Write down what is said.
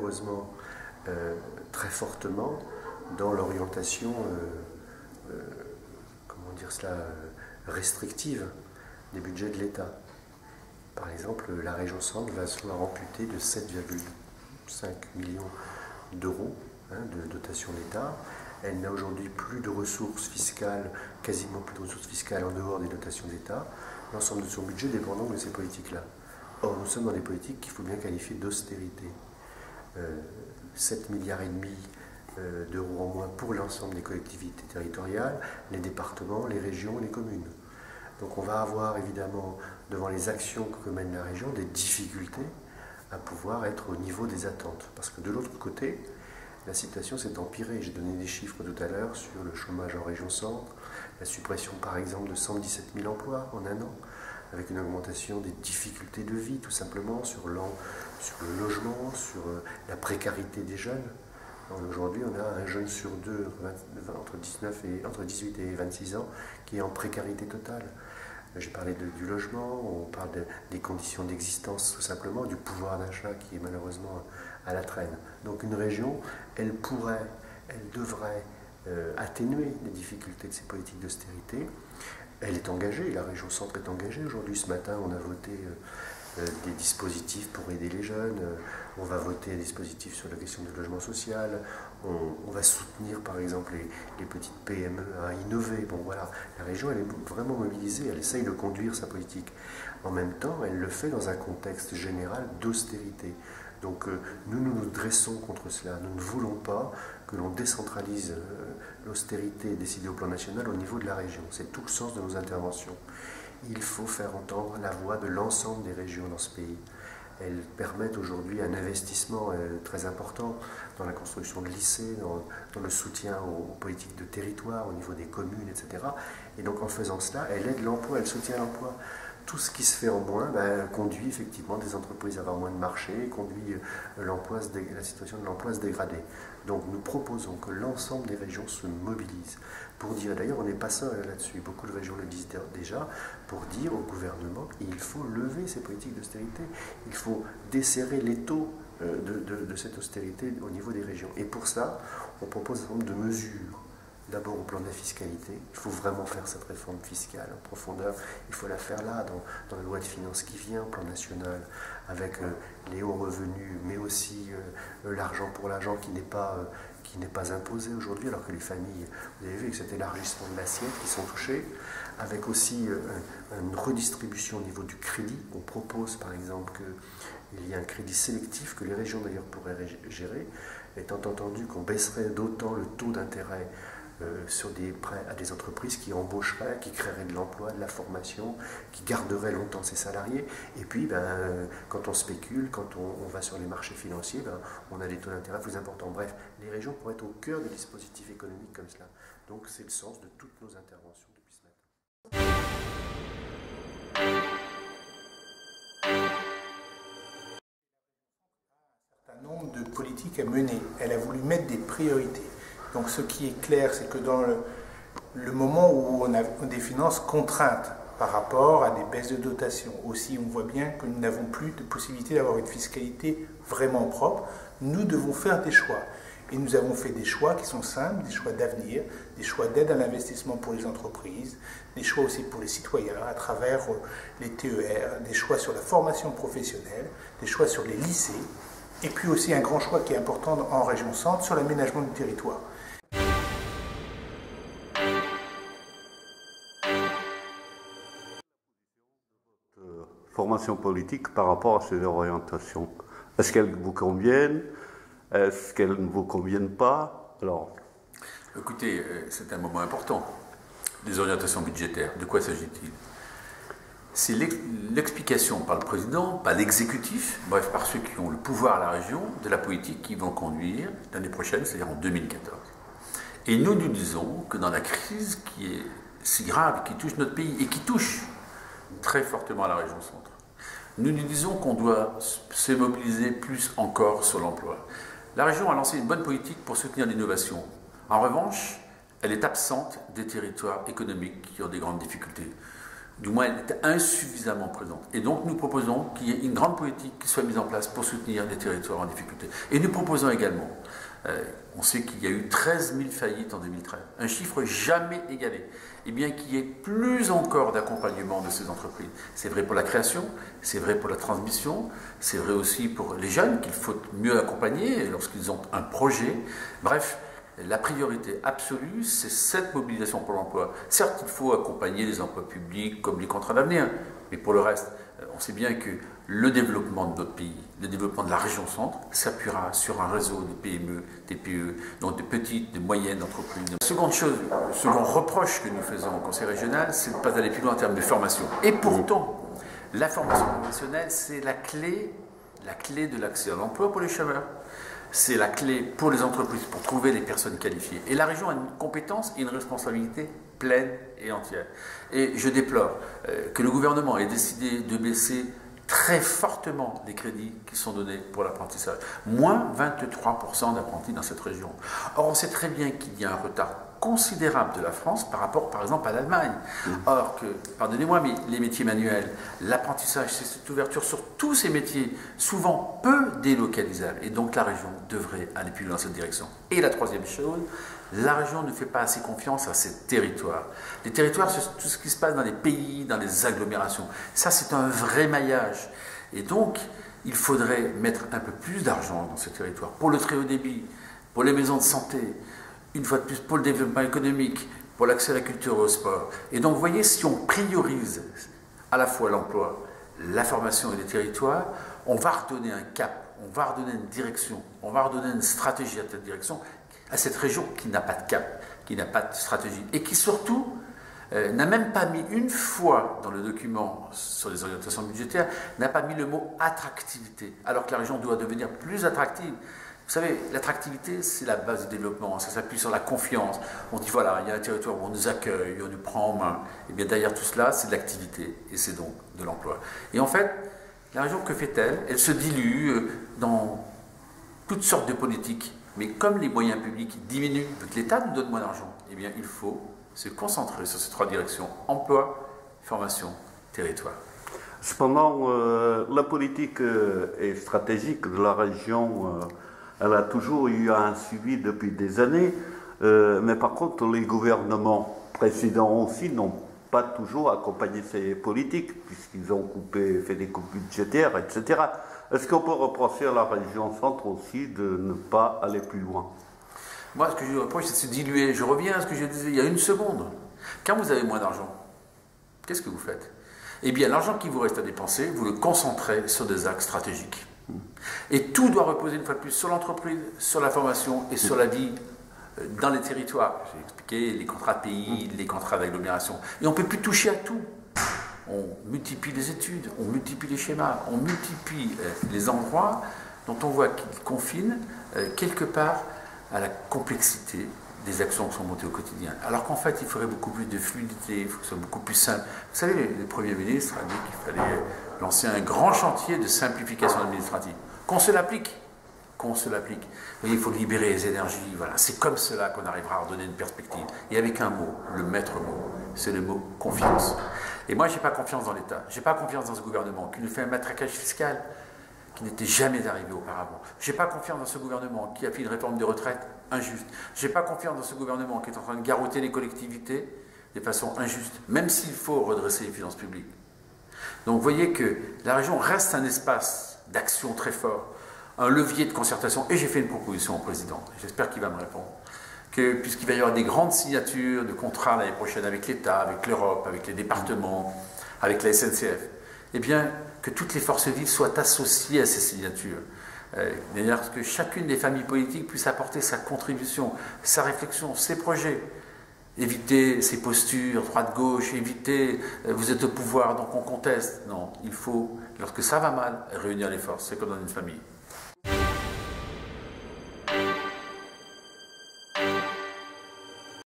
malheureusement très fortement dans l'orientation, comment dire cela, restrictive des budgets de l'État. Par exemple, la région Centre va se voir amputée de 7,5 millions d'euros de dotation d'État. Elle n'a aujourd'hui plus de ressources fiscales, quasiment plus de ressources fiscales en dehors des dotations d'État. L'ensemble de son budget dépendant de ces politiques-là. Or, nous sommes dans des politiques qu'il faut bien qualifier d'austérité. 7,5 milliards d'euros en moins pour l'ensemble des collectivités territoriales, les départements, les régions, les communes. Donc on va avoir évidemment, devant les actions que mène la région, des difficultés à pouvoir être au niveau des attentes. Parce que de l'autre côté, la situation s'est empirée. J'ai donné des chiffres tout à l'heure sur le chômage en région Centre, la suppression par exemple de 117 000 emplois en un an, avec une augmentation des difficultés de vie tout simplement sur le logement, sur la précarité des jeunes. Aujourd'hui, on a un jeune sur deux entre 18 et 26 ans qui est en précarité totale. J'ai parlé du logement, on parle des conditions d'existence tout simplement, du pouvoir d'achat qui est malheureusement à la traîne. Donc une région, elle devrait atténuer les difficultés de ces politiques d'austérité. Elle est engagée, la région Centre est engagée. Aujourd'hui, ce matin, on a voté des dispositifs pour aider les jeunes, on va voter des dispositifs sur la question du logement social, on va soutenir par exemple les petites PME à innover. Bon voilà, la région elle est vraiment mobilisée, elle essaye de conduire sa politique. En même temps, elle le fait dans un contexte général d'austérité. Donc nous nous dressons contre cela, nous ne voulons pas que l'on décentralise l'austérité décidée au plan national au niveau de la région. C'est tout le sens de nos interventions. Il faut faire entendre la voix de l'ensemble des régions dans ce pays. Elles permettent aujourd'hui un investissement très important dans la construction de lycées, dans le soutien aux politiques de territoire, au niveau des communes, etc. Et donc en faisant cela, elle aide l'emploi, elle soutient l'emploi. Tout ce qui se fait en moins conduit effectivement des entreprises à avoir moins de marché, conduit la situation de l'emploi à se dégrader. Donc nous proposons que l'ensemble des régions se mobilisent pour dire, d'ailleurs on n'est pas seul là-dessus, beaucoup de régions le disent déjà, pour dire au gouvernement qu'il faut lever ces politiques d'austérité, il faut desserrer l'étau de cette austérité au niveau des régions. Et pour ça, on propose un certain nombre de mesures. D'abord au plan de la fiscalité, il faut vraiment faire cette réforme fiscale en profondeur, il faut la faire là, dans la loi de finances qui vient, au plan national, avec les hauts revenus, mais aussi l'argent pour l'argent qui n'est pas imposé aujourd'hui, alors que les familles, vous avez vu que cet élargissement de l'assiette qui sont touchées, avec aussi une redistribution au niveau du crédit. On propose par exemple qu'il y ait un crédit sélectif que les régions d'ailleurs pourraient gérer, étant entendu qu'on baisserait d'autant le taux d'intérêt sur des prêts à des entreprises qui embaucheraient, qui créeraient de l'emploi, de la formation, qui garderaient longtemps ses salariés. Et puis, quand on spécule, quand on va sur les marchés financiers, on a des taux d'intérêt plus importants. Bref, les régions pourraient être au cœur des dispositifs économiques comme cela. Donc, c'est le sens de toutes nos interventions depuis ce matin. Un certain nombre de politiques à mener. Elle a voulu mettre des priorités. Donc ce qui est clair, c'est que dans le moment où on a des finances contraintes par rapport à des baisses de dotation, aussi on voit bien que nous n'avons plus de possibilité d'avoir une fiscalité vraiment propre, nous devons faire des choix. Et nous avons fait des choix qui sont simples, des choix d'avenir, des choix d'aide à l'investissement pour les entreprises, des choix aussi pour les citoyens à travers les TER, des choix sur la formation professionnelle, des choix sur les lycées, et puis aussi un grand choix qui est important en région Centre sur l'aménagement du territoire. Formation politique par rapport à ces orientations. Est-ce qu'elles vous conviennent? Est-ce qu'elles ne vous conviennent pas? Alors, écoutez, c'est un moment important. Les orientations budgétaires, de quoi s'agit-il? C'est l'explication par le président, par l'exécutif, bref, par ceux qui ont le pouvoir à la région, de la politique qu'ils vont conduire l'année prochaine, c'est-à-dire en 2014. Et nous disons que dans la crise qui est si grave, qui touche notre pays et qui touche très fortement la région Centre, nous disons qu'on doit se mobiliser plus encore sur l'emploi. La région a lancé une bonne politique pour soutenir l'innovation. En revanche, elle est absente des territoires économiques qui ont des grandes difficultés. Du moins, elle était insuffisamment présente. Et donc, nous proposons qu'il y ait une grande politique qui soit mise en place pour soutenir les territoires en difficulté. Et nous proposons également, on sait qu'il y a eu 13 000 faillites en 2013, un chiffre jamais égalé. Eh bien, qu'il y ait plus encore d'accompagnement de ces entreprises. C'est vrai pour la création, c'est vrai pour la transmission, c'est vrai aussi pour les jeunes qu'il faut mieux accompagner lorsqu'ils ont un projet. Bref, la priorité absolue, c'est cette mobilisation pour l'emploi. Certes, il faut accompagner les emplois publics comme les contrats d'avenir, mais pour le reste, on sait bien que le développement de notre pays, le développement de la région centre, s'appuiera sur un réseau de PME, TPE, donc de petites, de moyennes entreprises. Seconde chose, le second reproche que nous faisons au Conseil régional, c'est de ne pas aller plus loin en termes de formation. Et pourtant, la formation professionnelle, c'est la clé de l'accès à l'emploi pour les chômeurs. C'est la clé pour les entreprises, pour trouver les personnes qualifiées. Et la région a une compétence et une responsabilité pleine et entière. Et je déplore que le gouvernement ait décidé de baisser très fortement les crédits qui sont donnés pour l'apprentissage. Moins 23% d'apprentis dans cette région. Or, on sait très bien qu'il y a un retard considérable de la France par rapport, par exemple, à l'Allemagne. Or que, pardonnez-moi, mais les métiers manuels, l'apprentissage, c'est cette ouverture sur tous ces métiers, souvent peu délocalisables. Et donc, la région devrait aller plus loin dans cette direction. Et la troisième chose, la région ne fait pas assez confiance à ses territoires. Les territoires, c'est tout ce qui se passe dans les pays, dans les agglomérations. Ça, c'est un vrai maillage. Et donc, il faudrait mettre un peu plus d'argent dans ces territoires, pour le très haut débit, pour les maisons de santé, une fois de plus pour le développement économique, pour l'accès à la culture et au sport. Et donc, vous voyez, si on priorise à la fois l'emploi, la formation et les territoires, on va redonner un cap, on va redonner une direction, on va redonner une stratégie à cette direction, à cette région qui n'a pas de cap, qui n'a pas de stratégie, et qui surtout n'a même pas mis une fois dans le document sur les orientations budgétaires, n'a pas mis le mot attractivité, alors que la région doit devenir plus attractive. Vous savez, l'attractivité, c'est la base du développement, ça s'appuie sur la confiance. On dit voilà, il y a un territoire où on nous accueille, on nous prend en main. Et bien derrière tout cela, c'est de l'activité, et c'est donc de l'emploi. Et en fait, la région, que fait-elle? Elle se dilue dans toutes sortes de politiques. Mais comme les moyens publics diminuent, que l'État nous donne moins d'argent, eh bien il faut se concentrer sur ces trois directions, emploi, formation, territoire. Cependant, la politique et stratégique de la région, elle a toujours eu un suivi depuis des années, mais par contre, les gouvernements précédents aussi n'ont pas toujours accompagné ces politiques, puisqu'ils ont fait des coupes budgétaires, etc. Est-ce qu'on peut reprocher à la région centre aussi de ne pas aller plus loin? Moi, ce que je reproche, c'est de se diluer. Je reviens à ce que je disais il y a une seconde. Quand vous avez moins d'argent, qu'est-ce que vous faites? Eh bien, l'argent qui vous reste à dépenser, vous le concentrez sur des axes stratégiques. Et tout doit reposer une fois de plus sur l'entreprise, sur la formation et sur la vie dans les territoires. J'ai expliqué les contrats de pays, les contrats d'agglomération. Et on ne peut plus toucher à tout. On multiplie les études, on multiplie les schémas, on multiplie les endroits dont on voit qu'ils confinent quelque part à la complexité des actions qui sont montées au quotidien. Alors qu'en fait, il faudrait beaucoup plus de fluidité, il faut que ce soit beaucoup plus simple. Vous savez, le Premier ministre a dit qu'il fallait lancer un grand chantier de simplification administrative. Qu'on se l'applique. Qu'on se l'applique. Il faut libérer les énergies, voilà. C'est comme cela qu'on arrivera à redonner une perspective. Et avec un mot, le maître mot, c'est le mot confiance. Et moi, je n'ai pas confiance dans l'État. Je n'ai pas confiance dans ce gouvernement qui nous fait un matraquage fiscal qui n'était jamais arrivé auparavant. Je n'ai pas confiance dans ce gouvernement qui a fait une réforme des retraites injuste. Je n'ai pas confiance dans ce gouvernement qui est en train de garrotter les collectivités de façon injuste, même s'il faut redresser les finances publiques. Donc vous voyez que la région reste un espace d'action très fort, un levier de concertation, et j'ai fait une proposition au président, j'espère qu'il va me répondre, que puisqu'il va y avoir des grandes signatures de contrats l'année prochaine avec l'État, avec l'Europe, avec les départements, avec la SNCF, eh bien, que toutes les forces vives soient associées à ces signatures. D'ailleurs, que chacune des familles politiques puisse apporter sa contribution, sa réflexion, ses projets. Éviter ces postures, droite-gauche, éviter vous êtes au pouvoir donc on conteste. Non, il faut, lorsque ça va mal, réunir les forces. C'est comme dans une famille.